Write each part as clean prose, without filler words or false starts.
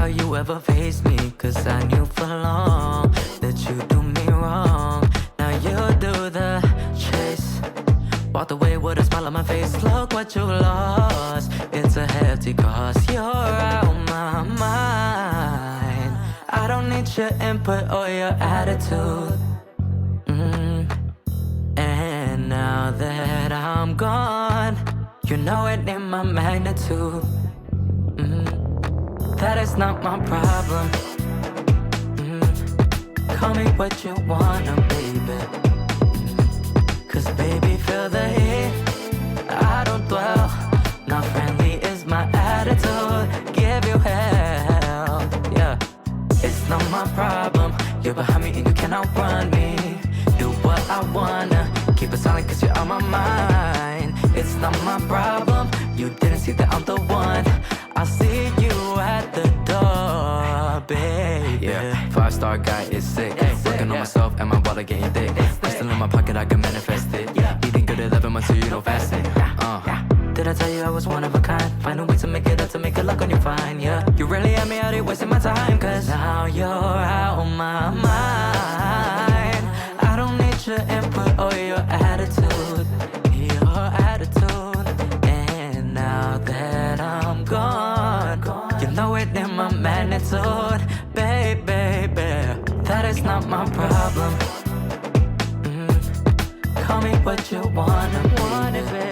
how you ever faced me, cause I knew for long that you do me wrong. Now you do the chase, walked away with a smile on my face. Look what you lost, it's a hefty cost. You're out my mind. I don't need your input or your attitude. And now that I'm gone, you know it ain't my magnitude. That is not my problem. Call me what you wanna, baby. Cause baby, feel the heat, I don't dwell. Not friendly is my attitude. Give you hell, yeah. It's not my problem. You're behind me and you cannot run me. Do what I wanna, keep it silent cause you're on my mind. It's not my problem. You didn't see that I'm the one. I see you at the door, baby. Yeah, 5-star guy is sick. Working on myself and my wallet getting thick. Crystal in my pocket, I can manifest it. Eating good 11 months so you don't fast it. Did I tell you I was one of a kind? Find a way to make it up, to make it luck on your fine, yeah. You really had me out here wasting my time, cause now you're out my mind. I don't need your input or your attitude. Your attitude. And now that I'm gone, you know it in my magnitude. Baby, that is not my problem. Call me what you wanna, baby.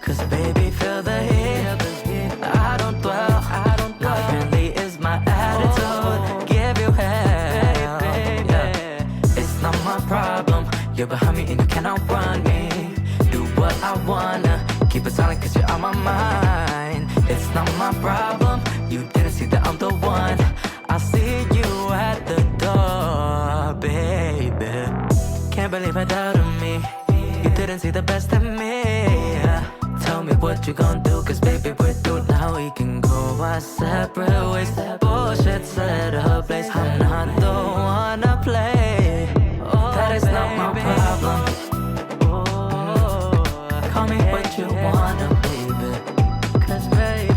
Cause baby, feel the heat, I don't dwell. Not friendly is my attitude. Give you hell, yeah. It's not my problem. You're behind me and you cannot run me. Do what I wanna, keep it silent cause you're on my mind. It's not my problem. You didn't see that I'm the one. I see you at the door, baby. Can't believe I doubted me. You didn't see the best in me. Tell me what you gon' do, cause baby we're through now. We can go our separate ways. Bullshit set a place. I'm not the one to play. That is not my problem. Call me what you wanna, baby. Cause baby,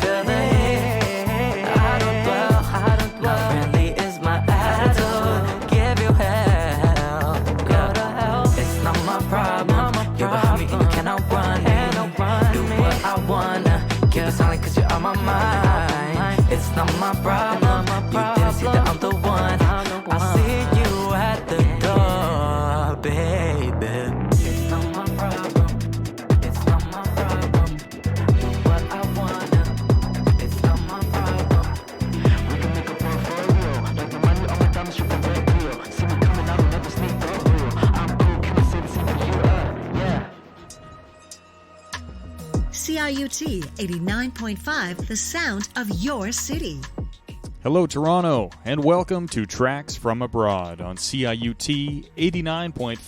feel the heat, I don't dwell. Not friendly is my attitude. Give you hell, yeah. It's not my problem. You're behind me and you cannot run me. Do what I wanna, keep it silent cause you're on my mind. It's not my problem. You didn't see that I'm the one. I see you at the door, baby. It's not my problem. It's not my problem. Do what I wanna. It's not my problem. We can make a portfolio. Like the money on my diamonds, you can break real. See me coming, I don't never sneak the real. I'm cool, can I say the same for you? Yeah. CIUT 89.5, the sound of your city. Hello, Toronto, and welcome to Tracks from Abroad on CIUT 89.5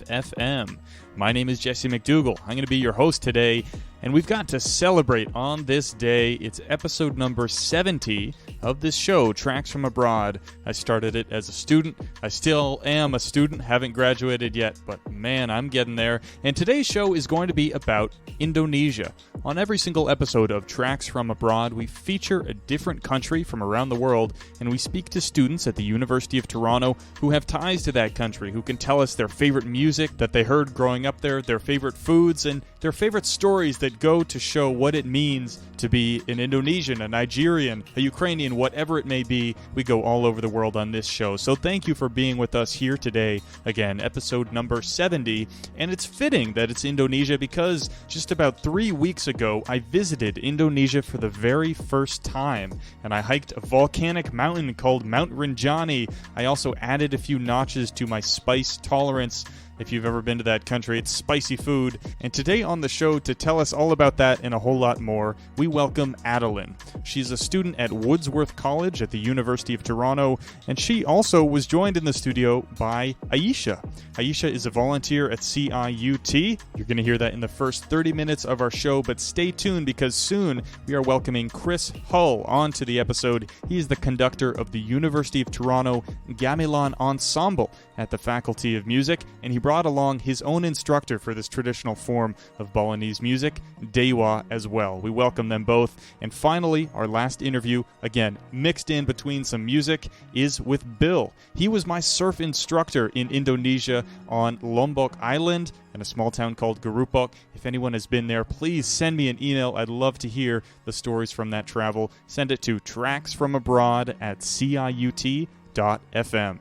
FM. My name is Jesse McDougall. I'm going to be your host today, and we've got to celebrate on this day. It's episode number 70 of this show, Tracks from Abroad. I started it as a student. I still am a student, haven't graduated yet, but man, I'm getting there. And today's show is going to be about Indonesia. On every single episode of Tracks from Abroad, we feature a different country from around the world, and we speak to students at the University of Toronto who have ties to that country, who can tell us their favorite music that they heard growing up there, their favorite foods, and their favorite stories that go to show what it means to be an Indonesian, a Nigerian, a Ukrainian, whatever it may be. We go all over the world on this show. So thank you for being with us here today. Again, episode number 70. And it's fitting that it's Indonesia because just about 3 weeks ago, I visited Indonesia for the very first time. And I hiked a volcanic mountain called Mount Rinjani. I also added a few notches to my spice tolerance. If you've ever been to that country, it's spicy food. And today on the show, to tell us all about that and a whole lot more, we welcome Adeline. She's a student at Wordsworth College at the University of Toronto, and she also was joined in the studio by Ayesha. Ayesha is a volunteer at CIUT. You're going to hear that in the first 30 minutes of our show, but stay tuned because soon we are welcoming Chris Hull onto the episode. He is the conductor of the University of Toronto Gamelan Ensemble at the Faculty of Music, and he brought brought along his own instructor for this traditional form of Balinese music, Dewa, as well. We welcome them both. And finally, our last interview, again, mixed in between some music, is with Bill. He was my surf instructor in Indonesia on Lombok Island in a small town called Garupok. If anyone has been there, please send me an email. I'd love to hear the stories from that travel. Send it to TracksFromAbroad@CIUT.fm.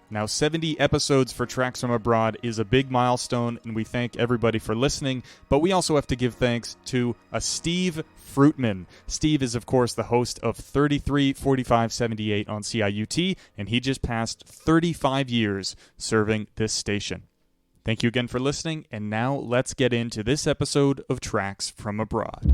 Now, 70 episodes for Tracks From Abroad is a big milestone, and we thank everybody for listening, but we also have to give thanks to Steve Fruitman. Steve is, of course, the host of 334578 on CIUT, and he just passed 35 years serving this station. Thank you again for listening, and now let's get into this episode of Tracks From Abroad.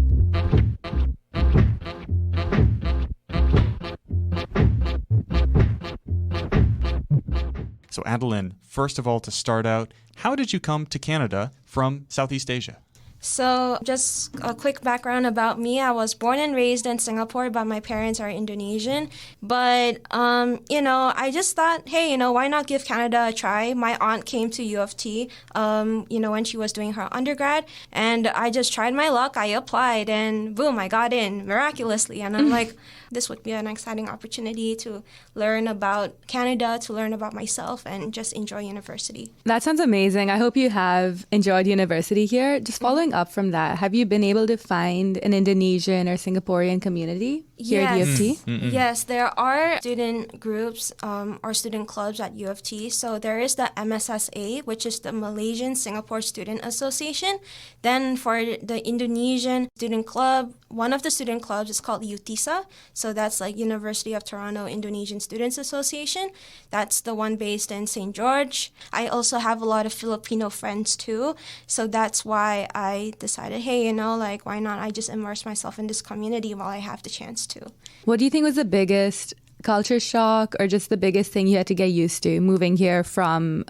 So Adeline, first of all, to start out, how did you come to Canada from Southeast Asia? So just a quick background about me. I was born and raised in Singapore, but my parents are Indonesian. But, I just thought, hey, why not give Canada a try? My aunt came to U of T, when she was doing her undergrad. And I just tried my luck. I applied and boom, I got in miraculously. And I'm like, this would be an exciting opportunity to learn about Canada, to learn about myself, and just enjoy university. That sounds amazing. I hope you have enjoyed university here. Just following up from that, have you been able to find an Indonesian or Singaporean community here at U of T? Yes, there are student groups or student clubs at U of T. So there is the MSSA, which is the Malaysian Singapore Student Association. Then for the Indonesian student club, one of the student clubs is called UTISA. So that's like University of Toronto Indonesian Students Association. That's the one based in St. George. I also have a lot of Filipino friends too. So that's why I decided, hey, why not I just immerse myself in this community while I have the chance to. What do you think was the biggest culture shock or just the biggest thing you had to get used to moving here from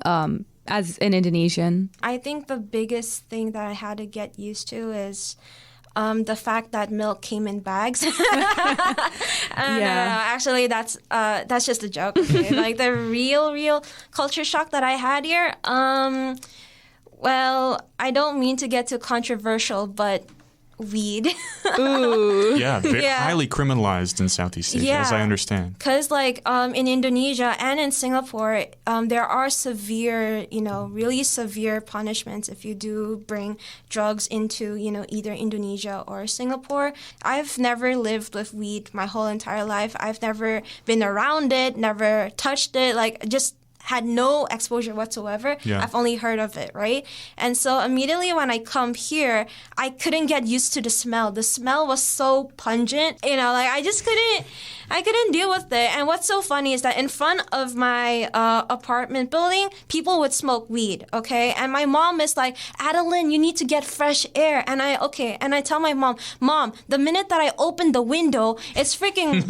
as an Indonesian? I think the biggest thing that I had to get used to is the fact that milk came in bags. Actually, that's just a joke. Okay? Like the real culture shock that I had here. Well, I don't mean to get too controversial, but weed. Ooh. Yeah, highly criminalized in Southeast Asia, as I understand. Because in Indonesia and in Singapore, there are severe, really severe punishments if you do bring drugs into, either Indonesia or Singapore. I've never lived with weed my whole entire life. I've never been around it, never touched it, just had no exposure whatsoever. Yeah. I've only heard of it, right? And so immediately when I come here, I couldn't get used to the smell. The smell was so pungent, I just couldn't deal with it. And what's so funny is that in front of my apartment building, people would smoke weed, okay? And my mom is like, Adeline, you need to get fresh air. And I tell my mom, the minute that I open the window, it's freaking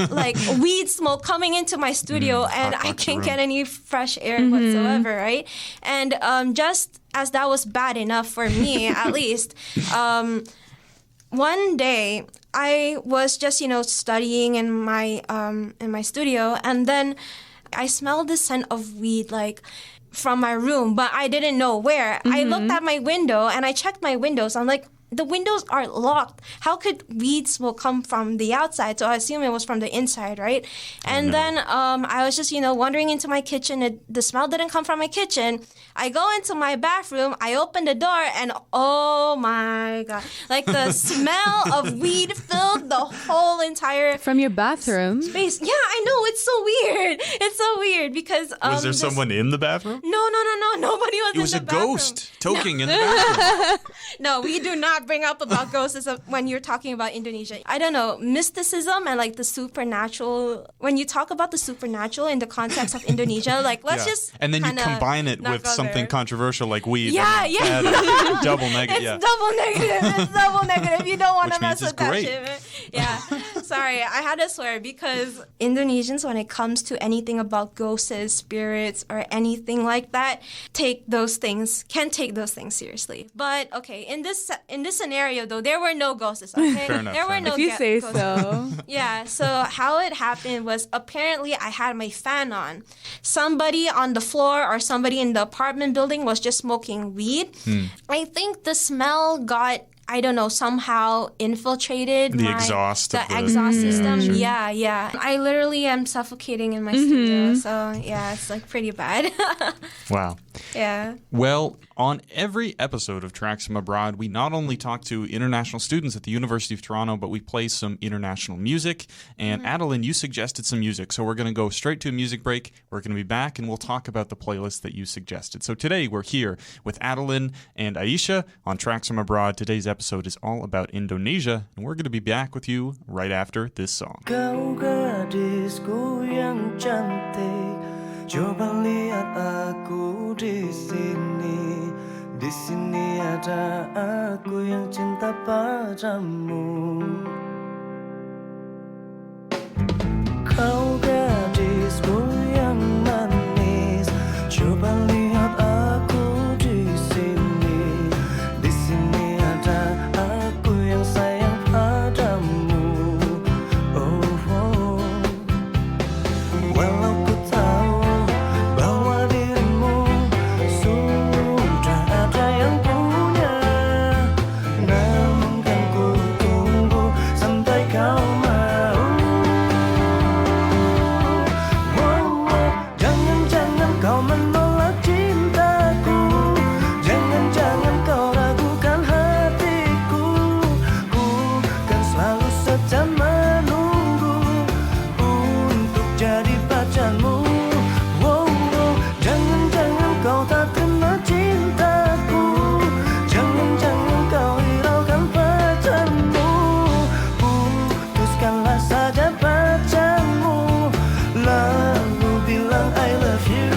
weed smoke coming into my studio and I can't get any fresh air whatsoever, right? And just as that was bad enough for me, at least, one day I was just studying in my studio, and then I smelled the scent of weed from my room, but I didn't know where. I looked at my window and I checked my windows. I'm like, the windows are locked. How could weed smoke come from the outside? So I assume it was from the inside, right? And then I was just, wandering into my kitchen. The smell didn't come from my kitchen. I go into my bathroom. I open the door, and oh my God. The smell of weed filled the whole entire... From your bathroom? Space. Yeah, I know. It's so weird. It's so weird because... was there someone in the bathroom? No. Nobody was in the bathroom. It was a ghost toking in the bathroom. No, we do not bring up about ghosts when you're talking about Indonesia. I don't know, mysticism and the supernatural. When you talk about the supernatural in the context of Indonesia, let's just and then you combine it with something controversial like weed. Yeah. Double negative. It's double negative. You don't want to mess with that shit. Yeah. Sorry, I had to swear because Indonesians, when it comes to anything about ghosts, spirits, or anything like that, can't take those things seriously. But okay, in this scenario though, there were no ghosts. Okay, Fair enough, there were fair no If you say ghosts. so. Yeah. So how it happened was apparently I had my fan on. Somebody on the floor or somebody in the apartment building was just smoking weed. I think the smell got, I don't know, somehow infiltrated The exhaust system. sure. Yeah. I literally am suffocating in my studio. So yeah, it's like pretty bad. Wow. Yeah. Well, on every episode of Tracks from Abroad, we not only talk to international students at the University of Toronto, but we play some international music. And Adeline, you suggested some music, so we're going to go straight to a music break. We're going to be back, and we'll talk about the playlist that you suggested. So today, we're here with Adeline and Ayesha on Tracks from Abroad. Today's episode is all about Indonesia, and we're going to be back with you right after this song. Kau gadisku yang cantik, coba lihat aku di sini. Di sini ada aku yang cinta padamu. Kau gadisku yang manis, coba lihat aku di sini. Di sini ada aku yang sayang padamu. Walau ku tahu bahwa dirimu sudah ada yang punya, namun kan ku tunggu sampai kau mau. Jangan-jangan kau menolak cintaku, jangan-jangan kau ragukan hatiku. Ku kan selalu setia menunggu untuk jadi pacarmu. Jangan-jangan kau tak kenal cintaku, jangan-jangan kau hiraukan pacarmu. Putuskanlah saja pacarmu, lalu bilang I love you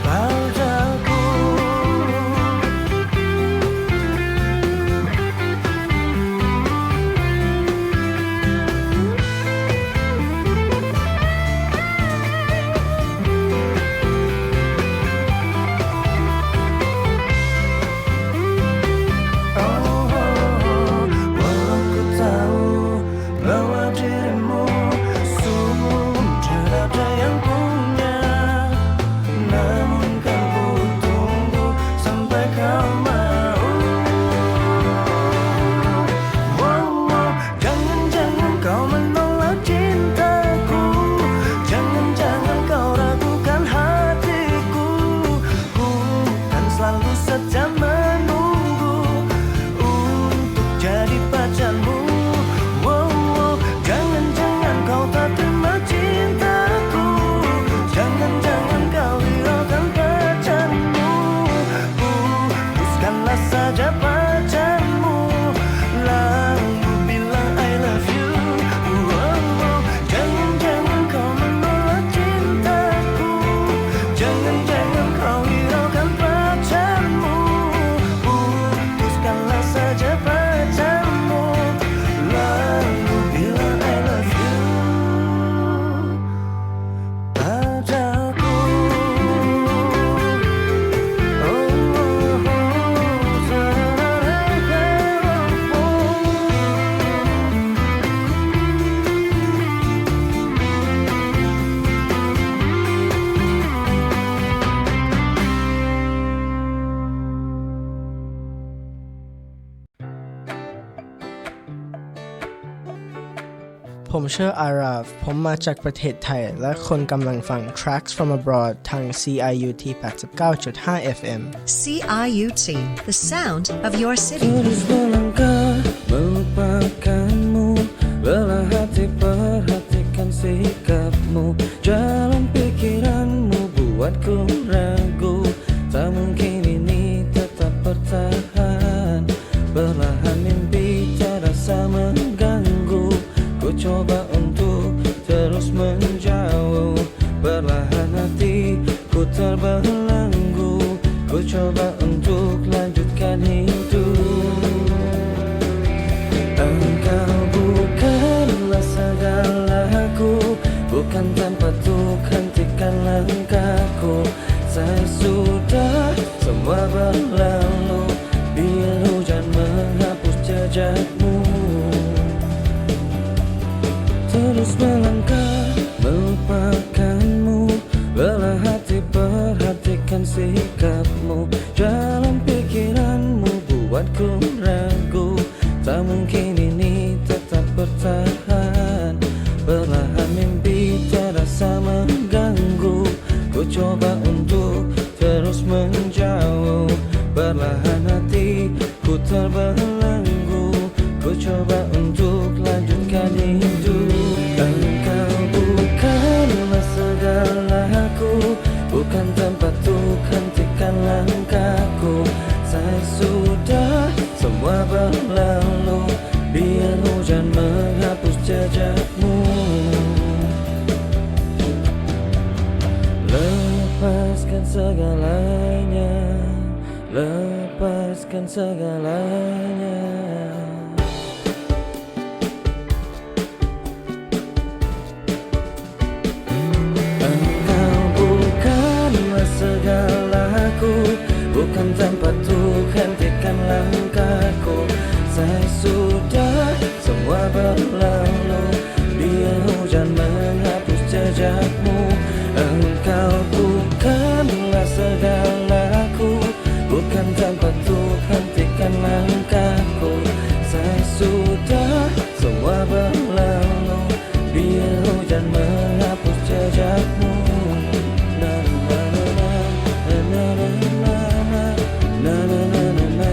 padaku. Walau ku tahu bahwa dirimu sudah ada yang punya, namun kan ku tunggu sampai kau mau. Jangan-jangan kau menolak cintaku, jangan-jangan kau ragukan hatiku. Ku kan selalu setia menunggu untuk jadi pacarmu. Jangan-jangan kau tak terima cintaku, jangan-jangan kau hiraukan pacarmu. Putuskanlah saja pacarmu, lalu bilang I love you. Jangan-jangan kau menolak cintaku, jangan-jangan kau hiraukan pacarmu. Putuskanlah saja pacarmu, lalu bilang I love you padaku.ผมชื่ออาราฟ ผมมาจากประเทศไทย และคนกำลังฟัง Tracks from Abroad ทาง CIUT 89.5 FM CIUT, the sound of your city. Terus melangkah melupakanmu, lelah hati perhatikan sikapmu. Jalan pikiranmu buatku ragu, tak mungkin ini tetap bertahan. Perlahan mimpi terasa mengganggu, ku coba untuk terus menjauh. Perlahan hatiku terbelenggu, ku coba untuk lanjutkan hidup. Engkau bukanlah saja dan langkahku. Saya sudah semua berlalu, biar hujan menghapus jejakmu. Terus melangkah melupakanmu, lelah hati perhatikan sikapmu. Jalan pikiranmu buatku ragu, tak mungkin ini tetap bertahan. Perlahan mimpi terasa mengganggu, ku coba untuk terus menjauh. Perlahan hatiku terbelenggu, ku coba untuk lanjutkan hidup. Engkau bukanlah segalaku, bukan tempat untuk hentikan langkahku. Saya sudah semua berlalu, biar hujan menghapus jejakmu. Lepaskan segalanya, lepaskan segalanya. Engkau bukanlah segalaku, bukan tempat untuk hentikan langkahku. Saya sudah semua berlalu, biar hujan menghapus jejakmu. Engkau bukanlah segalaku, bukan tempat untuk hentikan langkahku. Saya sudah semua berlalu, biar hujan menghapus jejakmu. Na na na na na na na na na na na na na.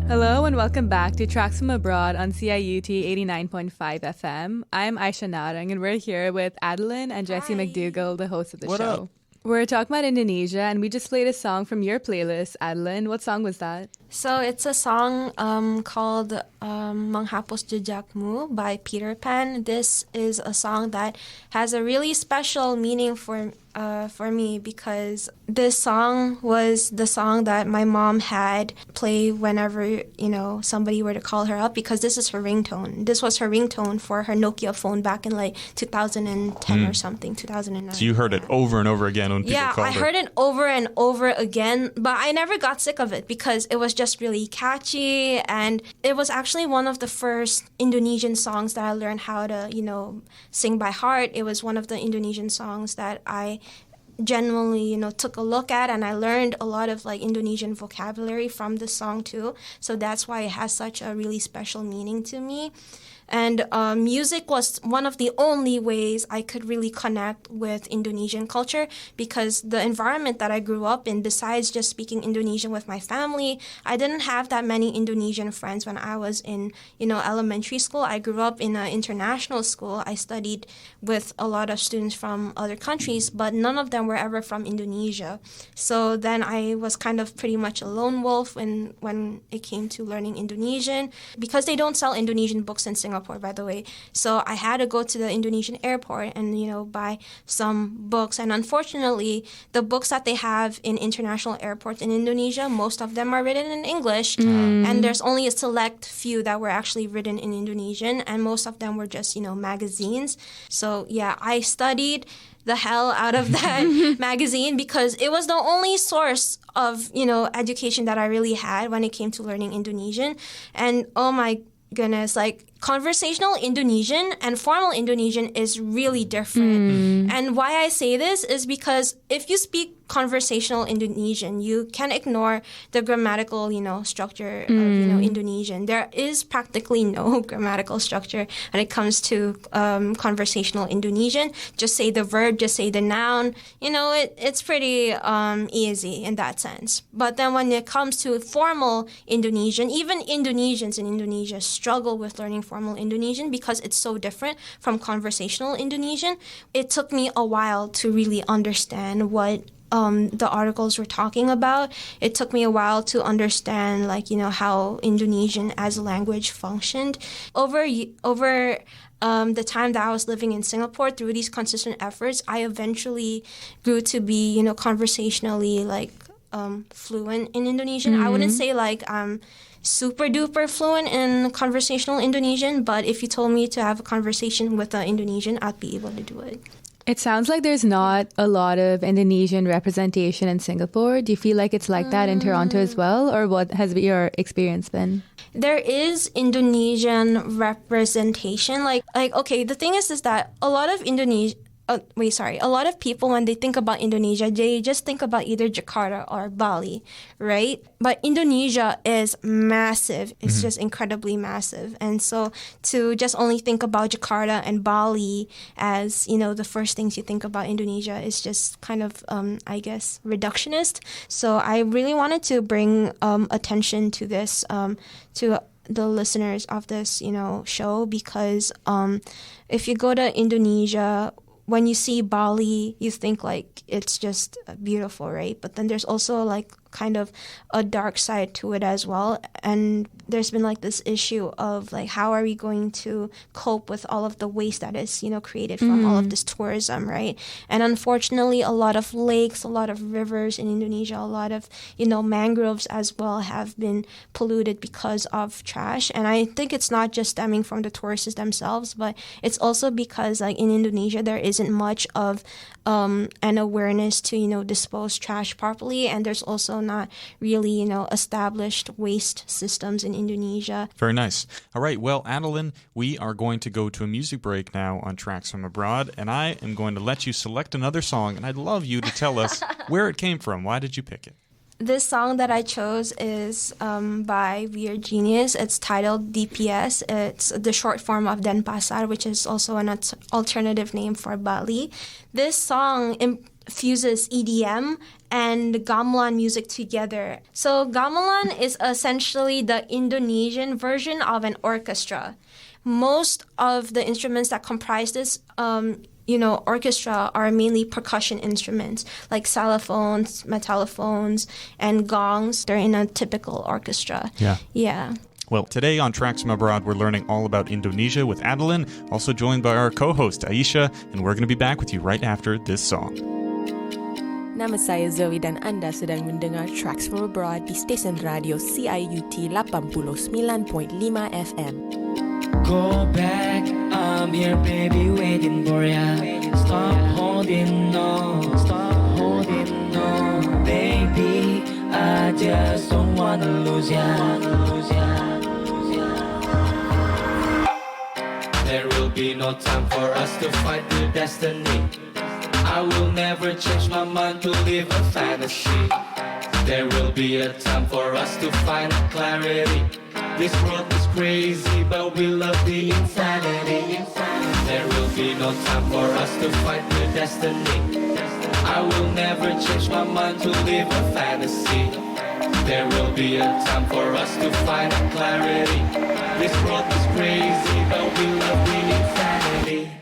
Hello and welcome back to Tracks from Abroad on CIUT 89.5 FM. I'm Ayesha and we're here with Adeline and Jessie McDougall, the hosts of the What show. up? We're talking about Indonesia and we just played a song from your playlist, Adeline. What song was that? So it's a song called Menghapus Jejakmu by Peter Pan. This is a song that has a really special meaning for me because this song was the song that my mom had play whenever, somebody were to call her up because this is her ringtone. This was her ringtone for her Nokia phone back in like 2010 or something, 2009. So you heard it over and over again when people called her? Yeah, I heard it over and over again, but I never got sick of it because it was just really catchy, and it was actually one of the first Indonesian songs that I learned how to, sing by heart. It was one of the Indonesian songs that I genuinely, took a look at, and I learned a lot of like Indonesian vocabulary from this song too. So that's why it has such a really special meaning to me. And music was one of the only ways I could really connect with Indonesian culture because the environment that I grew up in, besides just speaking Indonesian with my family, I didn't have that many Indonesian friends when I was in, elementary school. I grew up in an international school. I studied with a lot of students from other countries, but none of them were ever from Indonesia. So then I was kind of pretty much a lone wolf when it came to learning Indonesian because they don't sell Indonesian books in Singapore, by the way. So I had to go to the Indonesian airport and, buy some books. And unfortunately, the books that they have in international airports in Indonesia, most of them are written in English. And there's only a select few that were actually written in Indonesian. And most of them were just, magazines. So yeah, I studied the hell out of that magazine because it was the only source of, education that I really had when it came to learning Indonesian. And oh my goodness, like conversational Indonesian and formal Indonesian is really different. And why I say this is because if you speak conversational Indonesian, you can ignore the grammatical, structure of, Indonesian. There is practically no grammatical structure when it comes to conversational Indonesian. Just say the verb, just say the noun. It's pretty easy in that sense. But then when it comes to formal Indonesian, even Indonesians in Indonesia struggle with learning formal Indonesian because it's so different from conversational Indonesian. It took me a while to really understand what the articles were talking about. It took me a while to understand, how Indonesian as a language functioned. Over the time that I was living in Singapore, through these consistent efforts, I eventually grew to be, conversationally, fluent in Indonesian. I wouldn't say like I'm super duper fluent in conversational Indonesian, but if you told me to have a conversation with an Indonesian, I'd be able to do it. It sounds like there's not a lot of Indonesian representation in Singapore. Do you feel like it's like that in Toronto as well? Or what has your experience been? There is Indonesian representation. Like okay, the thing is that a lot of a lot of people, when they think about Indonesia, they just think about either Jakarta or Bali, right? But Indonesia is massive. It's just incredibly massive. And so to just only think about Jakarta and Bali as, the first things you think about Indonesia is just kind of, I guess, reductionist. So I really wanted to bring attention to this, to the listeners of this, show, because if you go to Indonesia, when you see Bali, you think like it's just beautiful, right? But then there's also like kind of a dark side to it as well. And there's been like this issue of like, how are we going to cope with all of the waste that is, created from all of this tourism, right? And unfortunately, a lot of lakes, a lot of rivers in Indonesia, a lot of, mangroves as well have been polluted because of trash. And I think it's not just stemming from the tourists themselves, but it's also because like in Indonesia, there isn't much of an awareness to, dispose trash properly. And there's also not really, established waste systems in Indonesia. Very nice. All right. Well, Adeline, we are going to go to a music break now on Tracks from Abroad, and I am going to let you select another song, and I'd love you to tell us where it came from. Why did you pick it? This song that I chose is by Weird Genius. It's titled DPS. It's the short form of Denpasar, which is also an alternative name for Bali. This song fuses EDM and gamelan music together. So gamelan is essentially the Indonesian version of an orchestra. Most of the instruments that comprise this orchestra are mainly percussion instruments like xylophones, metallophones, and gongs. They're in a typical orchestra. Yeah. Well, today on Tracks from Abroad, we're learning all about Indonesia with Adeline, also joined by our co-host Ayesha, and we're going to be back with you right after this song. Nama saya Zoe dan Anda sedang mendengar Tracks from Abroad di stesen radio CIUT 89.5 FM. Go back, I'm here baby waiting for ya. Stop holding on, baby, I just don't wanna lose ya. There will be no time for us to fight the destiny. I will never change my mind to live a fantasy. There will be a time for us to find clarity. This world is crazy, but we love the insanity. There will be no time for us to fight the destiny. I will never change my mind to live a fantasy. There will be a time for us to find clarity. This world is crazy, but we love the insanity.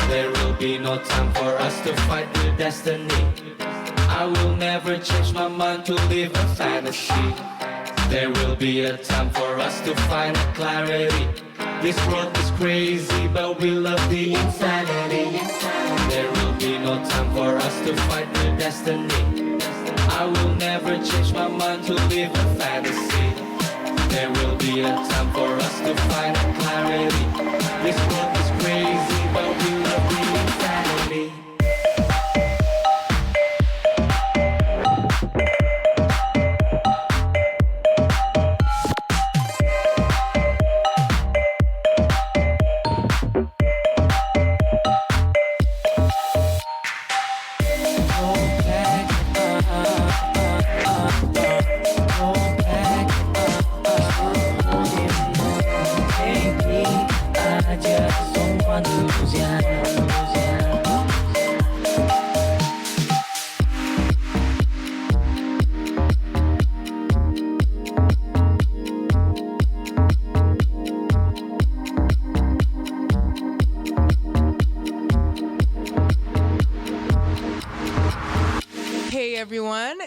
There will be no time for us to fight the destiny. I will never change my mind to live a fantasy. There will be a time for us to find clarity. This world is crazy, but we love the insanity. There will be no time for us to fight the destiny. I will never change my mind to live a fantasy. There will be a time for us to find clarity. This world is crazy, but we love the insanity.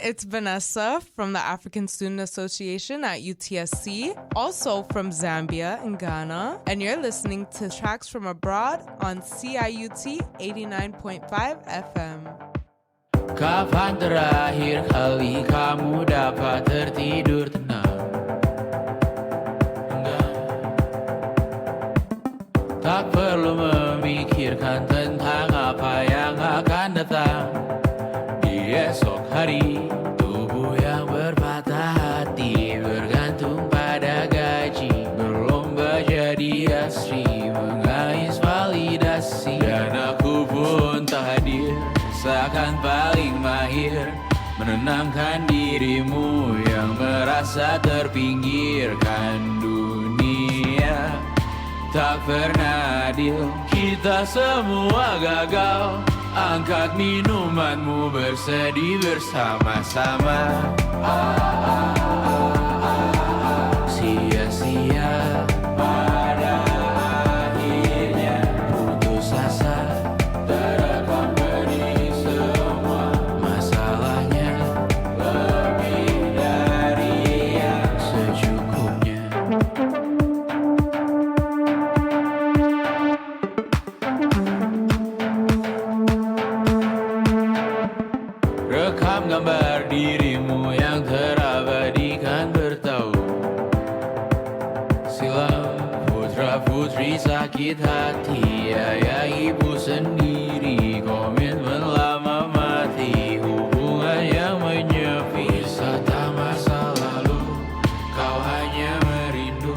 it's Vanessa from the African Student Association at UTSC, also from Zambia and Ghana, and you're listening to Tracks from Abroad on CIUT 89.5 FM. Kapan terakhir kali kamu dapat tertidur tenang? Enggak. Tak perlu memikirkan tentang apa yang akan datang di esok hari. Tubuh yang berpatah hati bergantung pada gaji, berlomba jadi asri, mengais validasi. Dan aku pun tak hadir, seakan paling mahir menenangkan dirimu yang merasa terpinggirkan dunia. Tak pernah adil, kita semua gagal. Angkat minumanmu, bersedih bersama-sama. Sia-sia pada akhirnya putus asa, terekam pedih semua. Masalahnya lebih dari yang secukupnya. Rekam gambar dirimu yang terabadikan bertahun silam. Putra-putri sakit hati, ayah ibu sendiri, komitmen lama mati, hubungan yang menyepi. Wisata masa lalu, kau hanya merindu,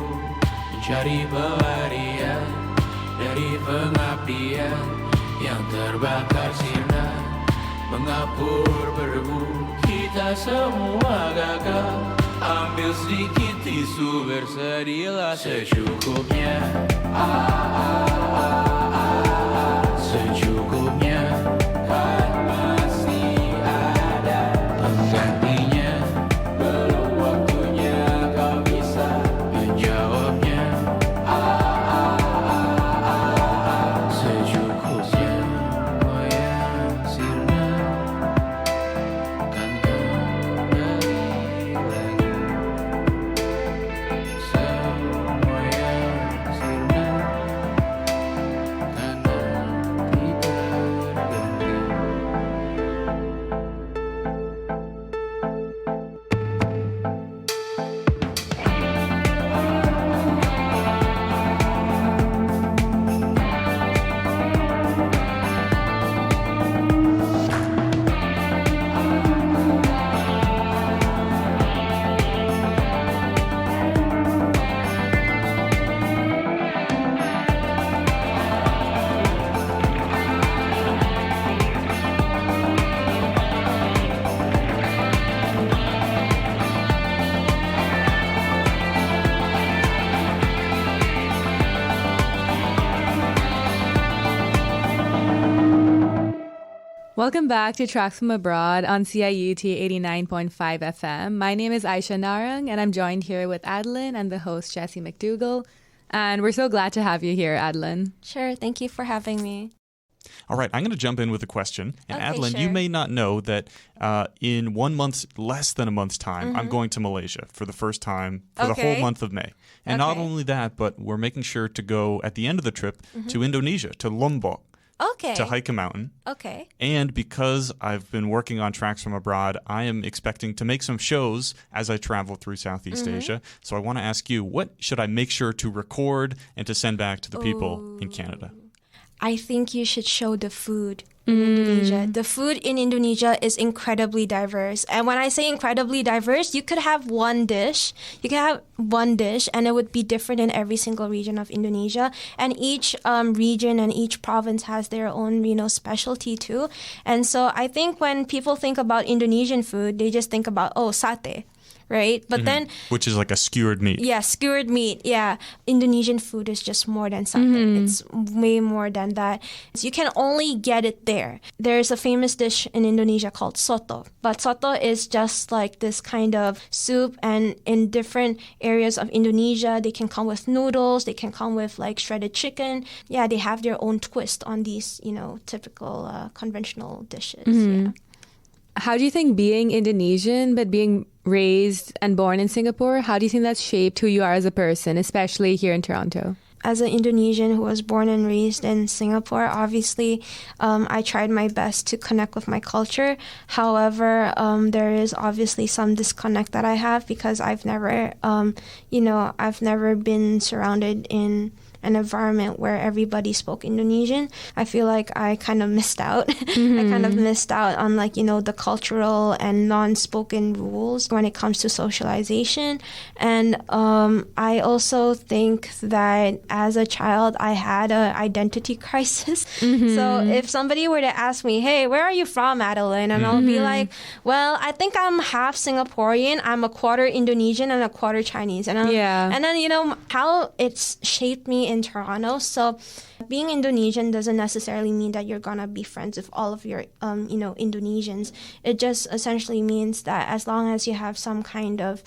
mencari pelarian dari pengabdian yang terbakar sinar, mengapur berdebu. Kita semua gagal. Ambil sedikit tisu, bersedihlah secukupnya. Secukupnya, kan masih ada penggantinya. Belum waktunya kau bisa menjawabnya. Secukupnya, oh ya sirna, kan kembali lagi. Semua yang sirna, kan nanti terganti. Welcome back to Tracks from Abroad on CIUT 89.5 FM. My name is Ayesha Narang, and I'm joined here with Adeline and the host, Jessie McDougall. And we're so glad to have you here, Adeline. Sure, thank you for having me. All right, I'm going to jump in with a question. And Okay, Adeline, sure. you may not know that in less than a month's time, I'm going to Malaysia for the first time for the whole Okay. month of May. And not Okay. only that, but we're making sure to go at the end of the trip to Indonesia, to Lombok, Okay. to hike a mountain. Okay. And because I've been working on Tracks from Abroad, I am expecting to make some shows as I travel through Southeast Asia. So I want to ask you, what should I make sure to record and to send back to the people in Canada? I think you should show the food in Indonesia. The food in Indonesia is incredibly diverse. And when I say incredibly diverse, you could have one dish. You could have one dish and it would be different in every single region of Indonesia. And each region and each province has their own, specialty too. And so I think when people think about Indonesian food, they just think about, satay. Right? But then, Which is like a skewered meat. yeah, skewered meat. Yeah. Indonesian food is just more than satay. It's way more than that. So you can only get it there. There's a famous dish in Indonesia called soto. But soto is just like this kind of soup. And in different areas of Indonesia, they can come with noodles. They can come with like shredded chicken. Yeah, they have their own twist on these, typical conventional dishes. Yeah. How do you think being Indonesian, but being raised and born in Singapore, how do you think that's shaped who you are as a person, especially here in Toronto? As an Indonesian who was born and raised in Singapore, obviously, I tried my best to connect with my culture. However, there is obviously some disconnect that I have because I've never been surrounded in an environment where everybody spoke Indonesian. I feel like I kind of missed out. I kind of missed out on the cultural and non-spoken rules when it comes to socialization. And I also think that as a child, I had an identity crisis. So if somebody were to ask me, hey, where are you from, Adeline? And I'll be like, well, I think I'm half Singaporean. I'm a quarter Indonesian and a quarter Chinese. And then, how it's shaped me in Toronto. So being Indonesian doesn't necessarily mean that you're gonna be friends with all of your Indonesians. It just essentially means that as long as you have some kind of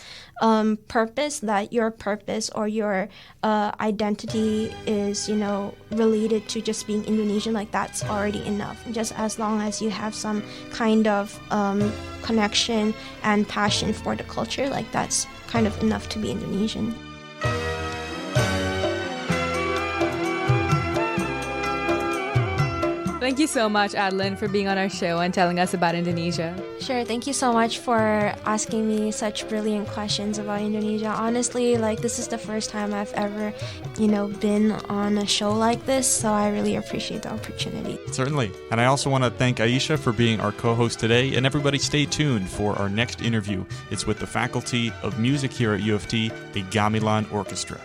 purpose, that your purpose or your identity is related to just being Indonesian, that's already enough. Just as long as you have some kind of connection and passion for the culture, that's kind of enough to be Indonesian. Thank you so much, Adeline, for being on our show and telling us about Indonesia. Sure. Thank you so much for asking me such brilliant questions about Indonesia. Honestly, this is the first time I've ever, been on a show like this, so I really appreciate the opportunity. Certainly. And I also want to thank Ayesha for being our co-host today, and everybody stay tuned for our next interview. It's with the Faculty of Music here at U of T, the Gamelan Orchestra.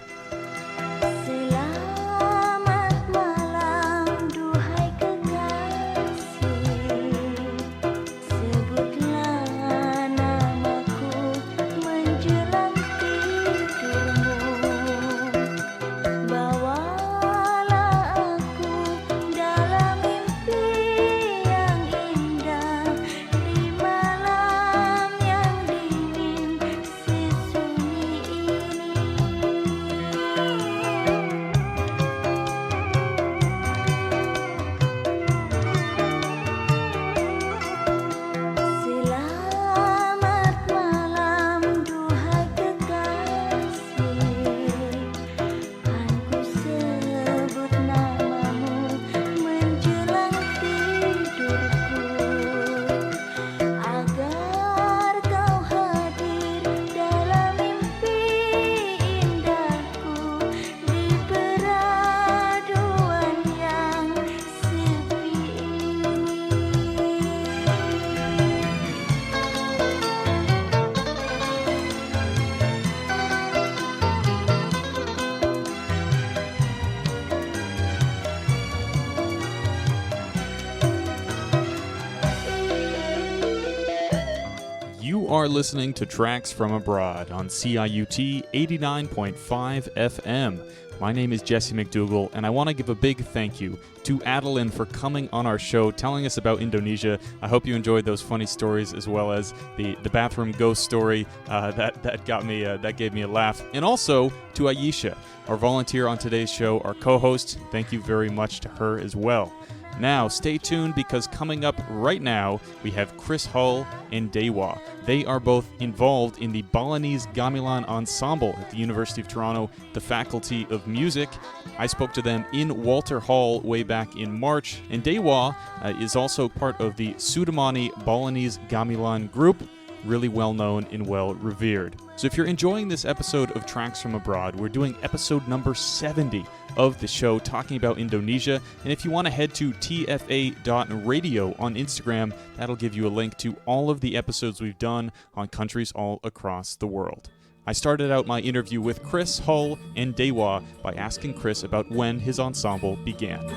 You are listening to Tracks from Abroad on CIUT 89.5 FM. My name is Jesse McDougall, and I want to give a big thank you to Adeline for coming on our show, telling us about Indonesia. I hope you enjoyed those funny stories, as well as the bathroom ghost story that gave me a laugh. And also to Ayesha, our volunteer on today's show, our co-host. Thank you very much to her as well. Now, stay tuned, because coming up right now, we have Chris Hull and Dewa. They are both involved in the Balinese Gamelan ensemble at the University of Toronto, the Faculty of Music. I spoke to them in Walter Hall way back in March, and Dewa is also part of the Sudamani Balinese Gamelan group, really well known and well revered. So if you're enjoying this episode of Tracks from Abroad, we're doing episode number 70 of the show, talking about Indonesia. And if you want to head to tfa.radio on Instagram, that'll give you a link to all of the episodes we've done on countries all across the world. I started out my interview with Chris Hull and Dewa by asking Chris about when his ensemble began.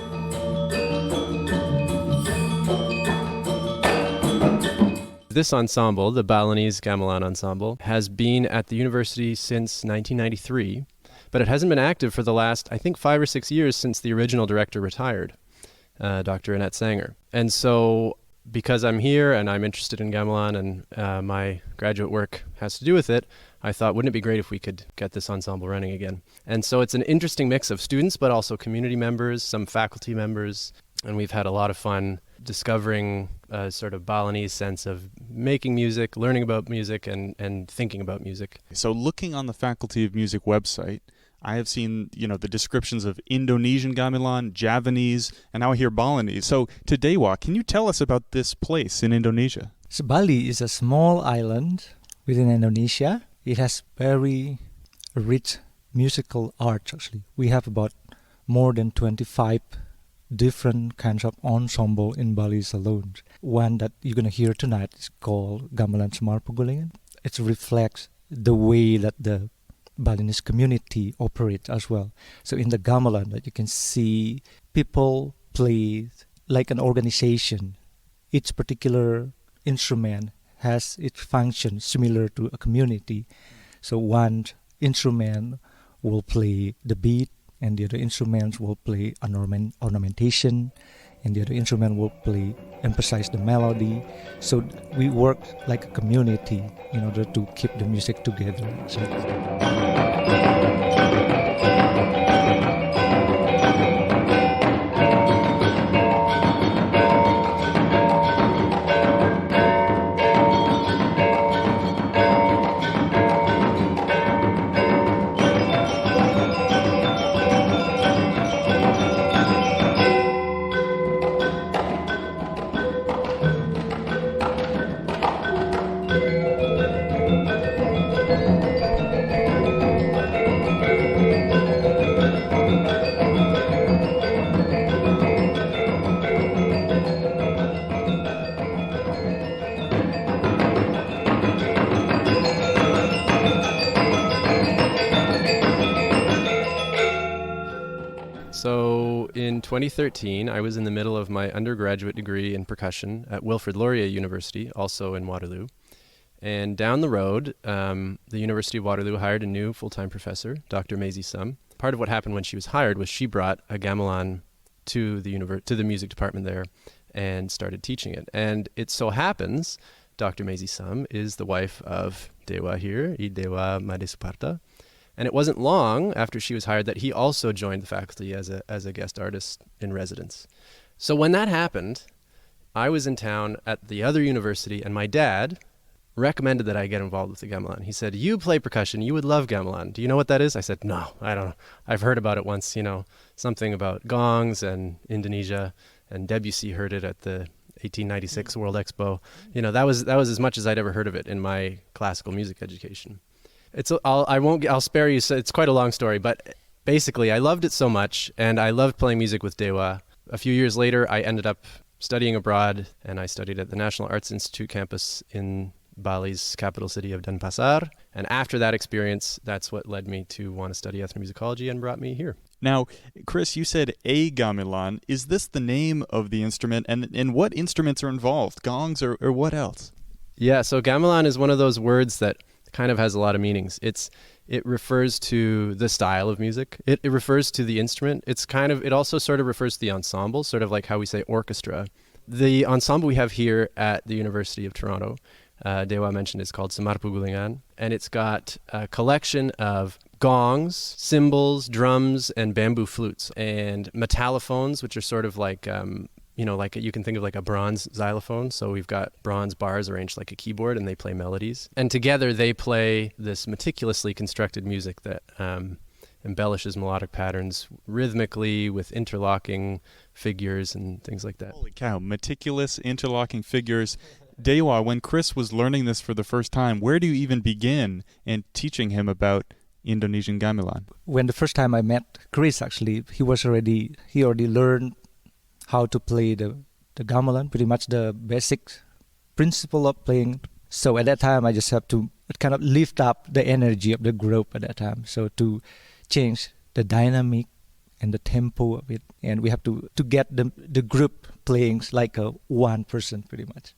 This ensemble, the Balinese Gamelan Ensemble, has been at the university since 1993, but it hasn't been active for the last, I think, 5 or 6 years since the original director retired, Dr. Annette Sanger. And so, because I'm here and I'm interested in gamelan and my graduate work has to do with it, I thought, wouldn't it be great if we could get this ensemble running again? And so it's an interesting mix of students, but also community members, some faculty members, and we've had a lot of fun discovering a sort of Balinese sense of making music, learning about music, and thinking about music. So looking on the Faculty of Music website, I have seen, the descriptions of Indonesian gamelan, Javanese, and now I hear Balinese. So, to Dewa, can you tell us about this place in Indonesia? So Bali is a small island within Indonesia. It has very rich musical arts, actually. We have about more than 25 different kinds of ensemble in Bali alone. One that you're going to hear tonight is called Gamelan Semar Pugulingan. It reflects the way that the Balinese community operates as well. So in the gamelan that you can see people play like an organization. Each particular instrument has its function similar to a community. So one instrument will play the beat, and the other instruments will play ornamentation, and the other instrument will emphasize the melody. So we work like a community in order to keep the music together. So in 2013, I was in the middle of my undergraduate degree in percussion at Wilfrid Laurier University, also in Waterloo. And down the road, the University of Waterloo hired a new full-time professor, Dr. Maisie Sum. Part of what happened when she was hired was she brought a gamelan to the music department there and started teaching it. And it so happens Dr. Maisie Sum is the wife of Dewa here, I Dewa Madesuparta. And it wasn't long after she was hired that he also joined the faculty as a guest artist in residence. So when that happened, I was in town at the other university, and my dad recommended that I get involved with the gamelan. He said, "You play percussion, you would love gamelan. Do you know what that is?" I said, "No, I don't know. I've heard about it once, something about gongs and Indonesia, and Debussy heard it at the 1896 World Expo. That was as much as I'd ever heard of it in my classical music education." I'll spare you. So it's quite a long story, but basically I loved it so much, and I loved playing music with Dewa. A few years later, I ended up studying abroad, and I studied at the National Arts Institute campus in Bali's capital city of Denpasar. And after that experience, that's what led me to want to study ethnomusicology and brought me here. Now, Chris, you said a gamelan. Is this the name of the instrument, and what instruments are involved? Gongs or what else? Yeah, so gamelan is one of those words that kind of has a lot of meanings. It refers to the style of music. It refers to the instrument. It also sort of refers to the ensemble, sort of like how we say orchestra. The ensemble we have here at the University of Toronto, Dewa mentioned, is called Semar Pugulingan, and it's got a collection of gongs, cymbals, drums, and bamboo flutes, and metallophones, which are sort of like you can think of like a bronze xylophone. So we've got bronze bars arranged like a keyboard, and they play melodies. And together they play this meticulously constructed music that embellishes melodic patterns rhythmically with interlocking figures and things like that. Holy cow, meticulous interlocking figures. Dewa, when Chris was learning this for the first time, where do you even begin in teaching him about Indonesian gamelan? When the first time I met Chris, actually, he already learned how to play the gamelan, pretty much the basic principle of playing. So at that time, I just have to kind of lift up the energy of the group at that time. So to change the dynamic and the tempo of it, and we have to get the group playing like a one person, pretty much.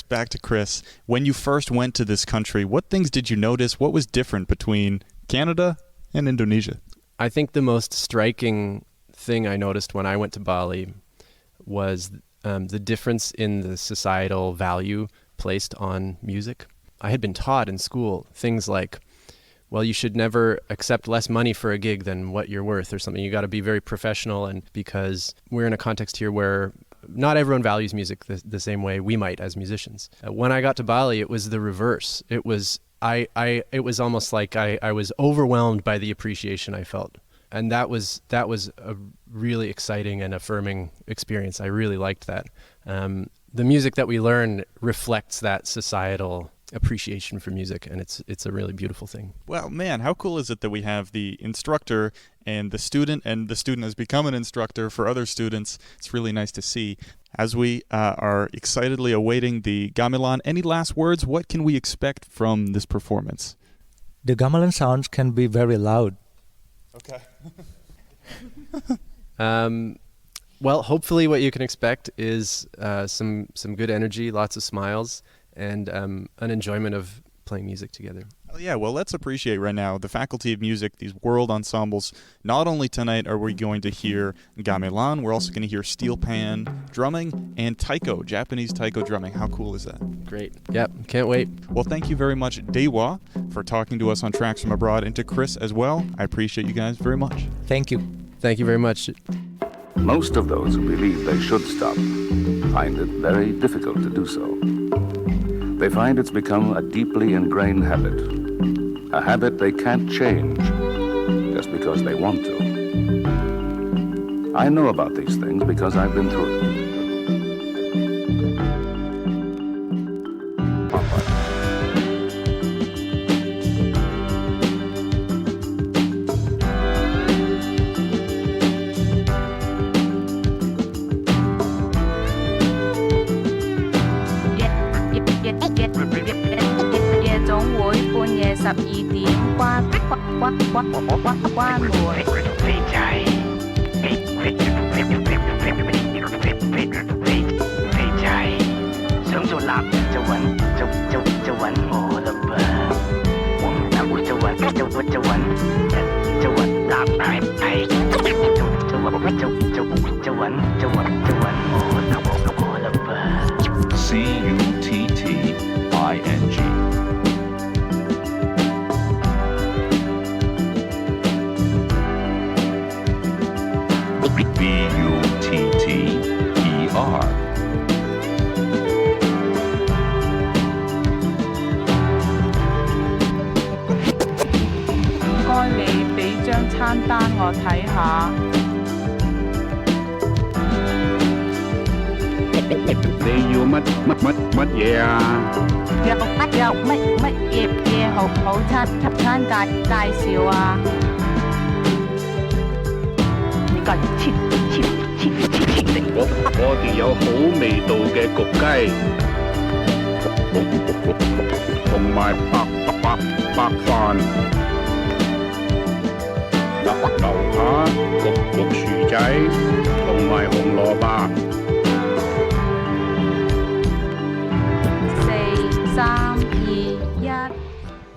Back to Chris. When you first went to this country, what things did you notice? What was different between Canada and Indonesia? I think the most striking thing I noticed when I went to Bali was the difference in the societal value placed on music. I had been taught in school things like, well, you should never accept less money for a gig than what you're worth or something. You got to be very professional, and because we're in a context here where not everyone values music the same way we might as musicians. When I got to Bali, it was the reverse. It was almost like I was overwhelmed by the appreciation I felt. And that was a really exciting and affirming experience. I really liked that. The music that we learn reflects that societal appreciation for music, and it's a really beautiful thing. Well, man, how cool is it that we have the instructor and the student has become an instructor for other students. It's really nice to see. As we are excitedly awaiting the gamelan, any last words? What can we expect from this performance? The gamelan sounds can be very loud. Okay. Well, hopefully what you can expect is some good energy, lots of smiles, and an enjoyment of playing music together. Oh, yeah, well, let's appreciate right now the Faculty of Music, these world ensembles. Not only tonight are we going to hear gamelan, we're also going to hear steel pan drumming and taiko, Japanese taiko drumming. How cool is that? Great. Yep, can't wait. Well, thank you very much, Dewa, for talking to us on Tracks From Abroad, and to Chris as well. I appreciate you guys very much. Thank you. Thank you very much. Most of those who believe they should stop find it very difficult to do so. They find it's become a deeply ingrained habit, a habit they can't change just because they want to. I know about these things because I've been through it.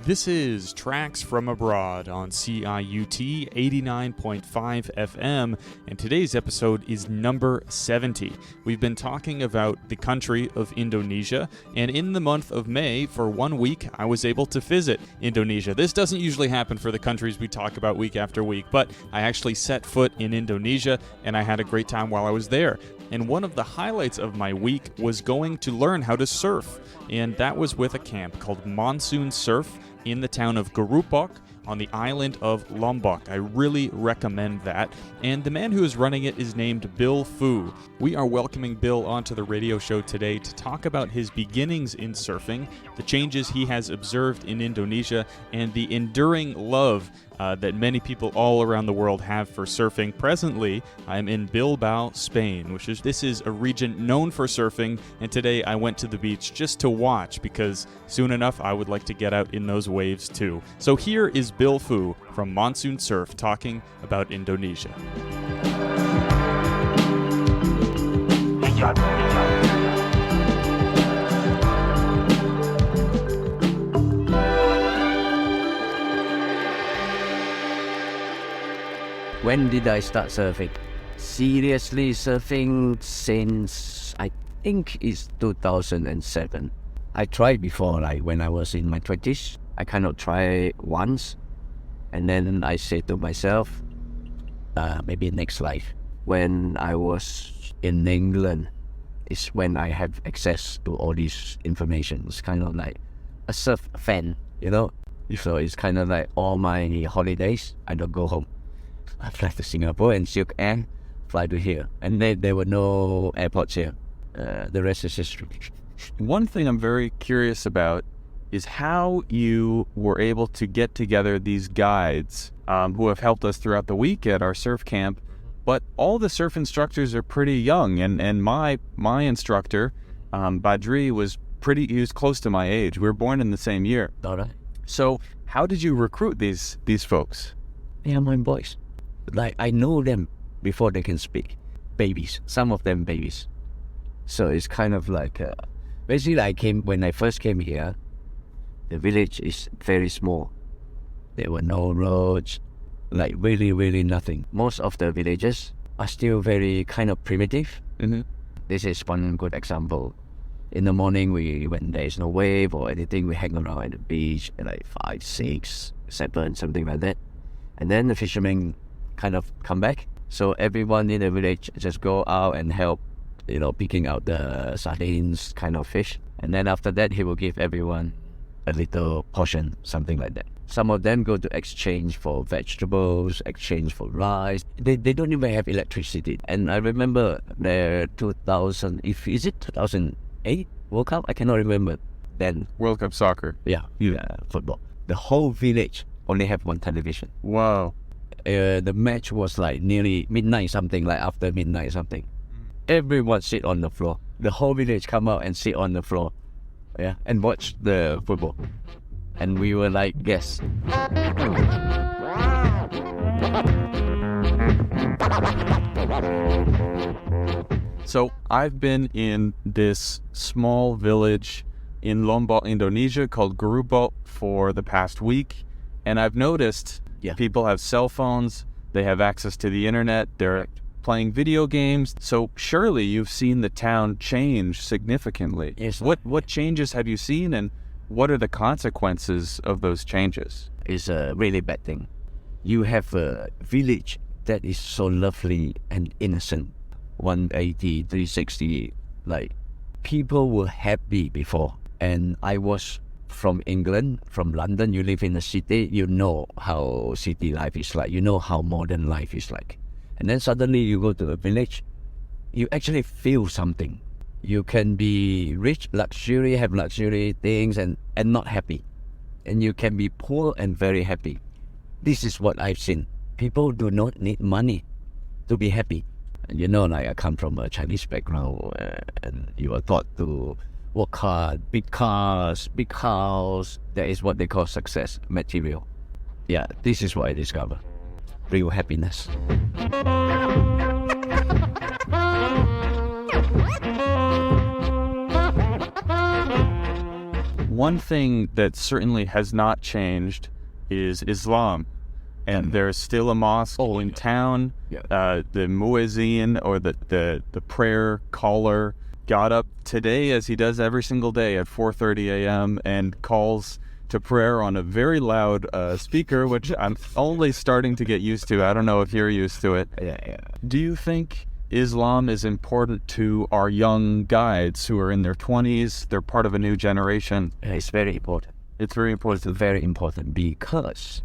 This is Tracks From Abroad on CIUT 89.5 FM, and today's episode is number 70. We've been talking about the country of Indonesia, and in the month of May, for 1 week, I was able to visit Indonesia. This doesn't usually happen for the countries we talk about week after week, but I actually set foot in Indonesia, and I had a great time while I was there. And one of the highlights of my week was going to learn how to surf, and that was with a camp called Monsoon Surf in the town of Garupok on the island of Lombok. I really recommend that. And the man who is running it is named Bill Foo. We are welcoming Bill onto the radio show today to talk about his beginnings in surfing, the changes he has observed in Indonesia, and the enduring love that many people all around the world have for surfing. Presently, I'm in Bilbao, Spain, this is a region known for surfing, and today I went to the beach just to watch because soon enough I would like to get out in those waves too. So here is Bill Foo from Monsoon Surf talking about Indonesia. When did I start surfing? Seriously surfing since I think it's 2007. I tried before, like when I was in my 20s. I kind of tried once, and then I said to myself, maybe next life. When I was in England, is when I have access to all these information. It's kind of like a surf fan, you know. So it's kind of like all my holidays, I don't go home. I fly to Singapore and Silk Air, fly to here. And then there were no airports here. The rest is history. One thing I'm very curious about is how you were able to get together these guides who have helped us throughout the week at our surf camp. But all the surf instructors are pretty young, and my instructor, Badri, he was close to my age. We were born in the same year. All right. So how did you recruit these folks? They are my boys. Like, I know them before they can speak. Babies. Some of them babies. So it's kind of like, basically when I first came here, the village is very small. There were no roads, like really, really nothing. Most of the villages are still very kind of primitive. Mm-hmm. This is one good example. In the morning, when there is no wave or anything, we hang around at the beach at like 5, 6, 7, something like that. And then the fishermen kind of come back. So everyone in the village just go out and help, picking out the sardines kind of fish. And then after that, he will give everyone a little portion, something like that. Some of them go to exchange for vegetables, exchange for rice. They don't even have electricity. And I remember there 2008 World Cup, I cannot remember then. World Cup soccer. Yeah, football. The whole village only have one television. Wow. The match was like nearly midnight something, like after midnight something. Everyone sit on the floor. The whole village come out and sit on the floor. Yeah, and watch the football. And we were like guests. So I've been in this small village in Lombok, Indonesia called Grupo for the past week. And I've noticed people have cell phones, they have access to the internet, they're playing video games. So surely you've seen the town change significantly. Yes. What changes have you seen, and what are the consequences of those changes? It's a really bad thing. You have a village that is so lovely and innocent. 180, 360, like people were happy before. And I was from England, from London. You live in a city, you know how city life is like, you know how modern life is like. And then suddenly you go to a village, you actually feel something. You can be rich, luxury, have luxury things and not happy. And you can be poor and very happy. This is what I've seen. People do not need money to be happy. And like I come from a Chinese background, and you are taught to work hard, big cars, big house. That is what they call success, material. Yeah, this is what I discovered. Real happiness. One thing that certainly has not changed is Islam. And there's still a mosque in town. The muezzin, or the prayer caller, got up today, as he does every single day, at 4:30 a.m. and calls to prayer on a very loud speaker, which I'm only starting to get used to. I don't know if you're used to it. Yeah. Do you think Islam is important to our young guides who are in their 20s? They're part of a new generation. It's very important. It's very important. It's very important because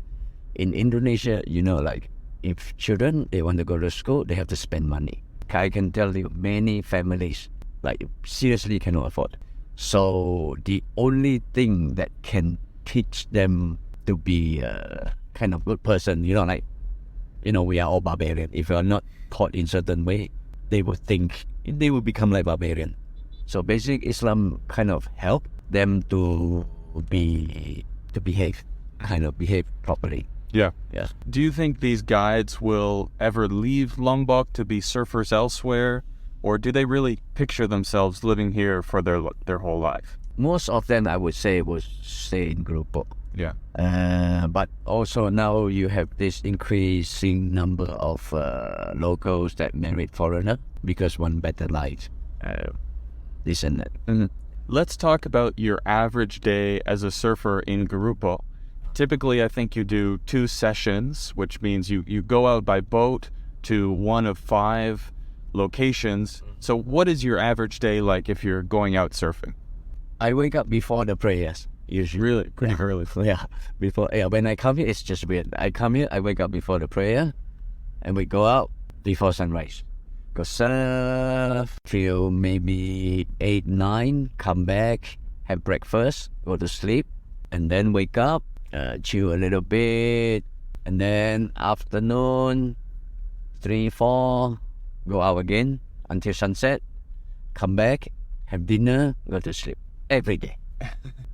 in Indonesia, like if children, they want to go to school, they have to spend money. I can tell you many families, like seriously cannot afford. So the only thing that can teach them to be a kind of good person, we are all barbarian. If you are not taught in certain way, they will become like barbarian. So basic Islam kind of help them to behave properly. Yeah. Yeah. Do you think these guides will ever leave Lombok to be surfers elsewhere, or do they really picture themselves living here for their whole life? Most of them, I would say, will stay in Grupo. Yeah. But also now you have this increasing number of locals that married foreigner because want better life. This and that. Mm-hmm. Let's talk about your average day as a surfer in Grupo. Typically, I think you do 2 sessions, which means you go out by boat to one of 5 locations. So what is your average day like if you're going out surfing? I wake up before the prayers, usually. Really? Pretty early. Yeah. When I come here, it's just weird. I come here, I wake up before the prayer, and we go out before sunrise. Go surf till maybe 8, 9, come back, have breakfast, go to sleep, and then wake up, chill a little bit, and then afternoon, 3, 4, go out again until sunset, come back, have dinner, go to sleep every day.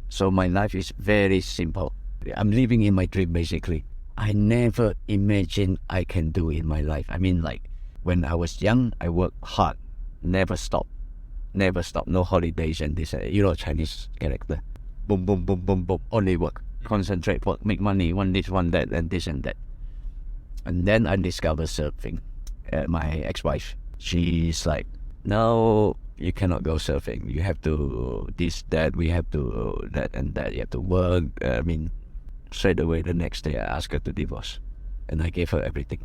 So my life is very simple. I'm living in my dream basically. I never imagined I can do in my life. I mean, like when I was young, I worked hard, never stop, no holidays and this, Chinese character. Boom, boom, boom, boom, boom, only work, concentrate, work, make money, one this, one that, and this and that. And then I discovered surfing. My ex-wife, she's like, no, you cannot go surfing. You have to this, that, we have to that and that. You have to work. Straight away the next day I asked her to divorce. And I gave her everything.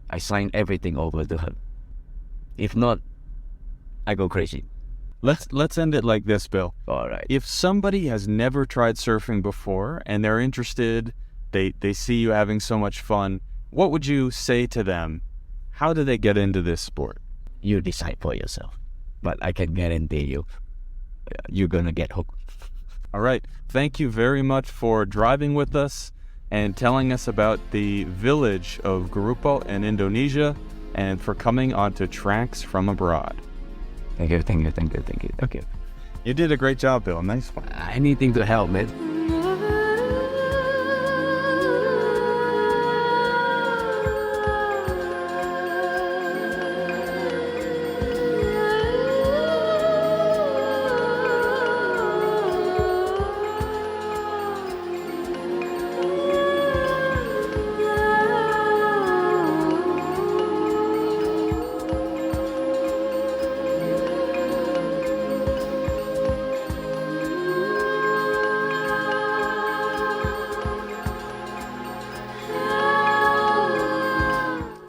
I signed everything over to her. If not, I go crazy. Let's end it like this, Bill. All right. If somebody has never tried surfing before and they're interested, they see you having so much fun, what would you say to them? How do they get into this sport? You decide for yourself. But I can guarantee you, you're going to get hooked. All right. Thank you very much for driving with us and telling us about the village of Rupiah in Indonesia and for coming on to Tracks from Abroad. Thank you. Okay. You did a great job, Bill. Nice one. Anything to help, man.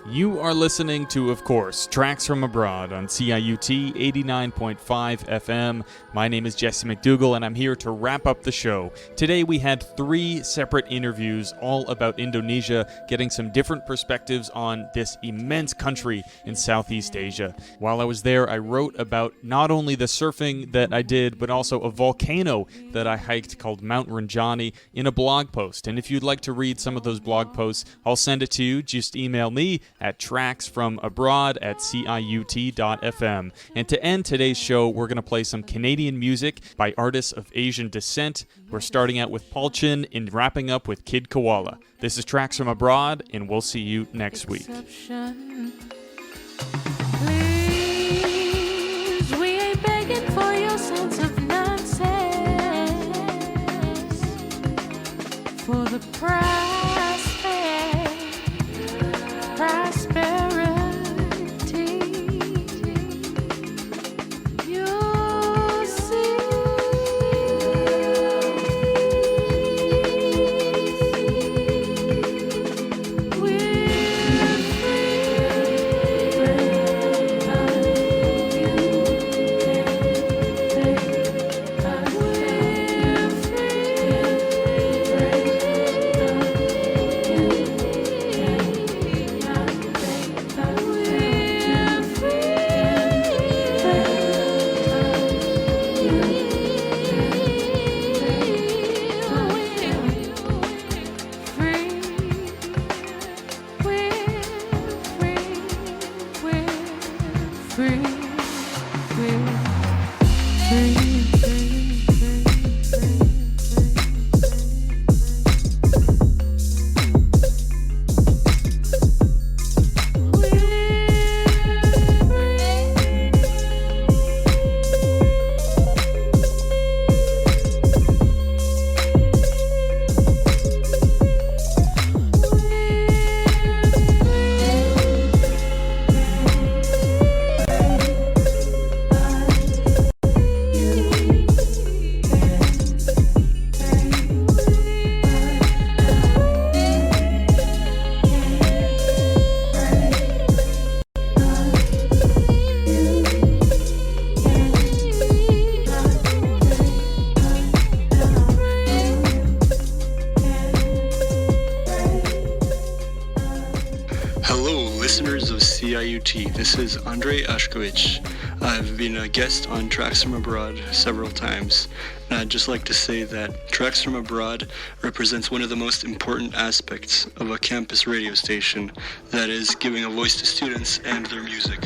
You are listening to, of course, Tracks from Abroad on CIUT 89.5 FM. My name is Jesse McDougall, and I'm here to wrap up the show. Today we had 3 separate interviews all about Indonesia, getting some different perspectives on this immense country in Southeast Asia. While I was there, I wrote about not only the surfing that I did, but also a volcano that I hiked called Mount Rinjani in a blog post. And if you'd like to read some of those blog posts, I'll send it to you. Just email me at tracksfromabroad@ciut.fm. And to end today's show, we're going to play some Canadian music by artists of Asian descent. We're starting out with Paul Chin and wrapping up with Kid Koala. This is Tracks from Abroad, and we'll see you next week. Please, we ain't begging for your sense of nonsense. For the prosperity you see. We're free. Hello, listeners of CIUT. This is Andrei Ashkovich. I've been a guest on Tracks From Abroad several times, and I'd just like to say that Tracks From Abroad represents one of the most important aspects of a campus radio station, that is, giving a voice to students and their music.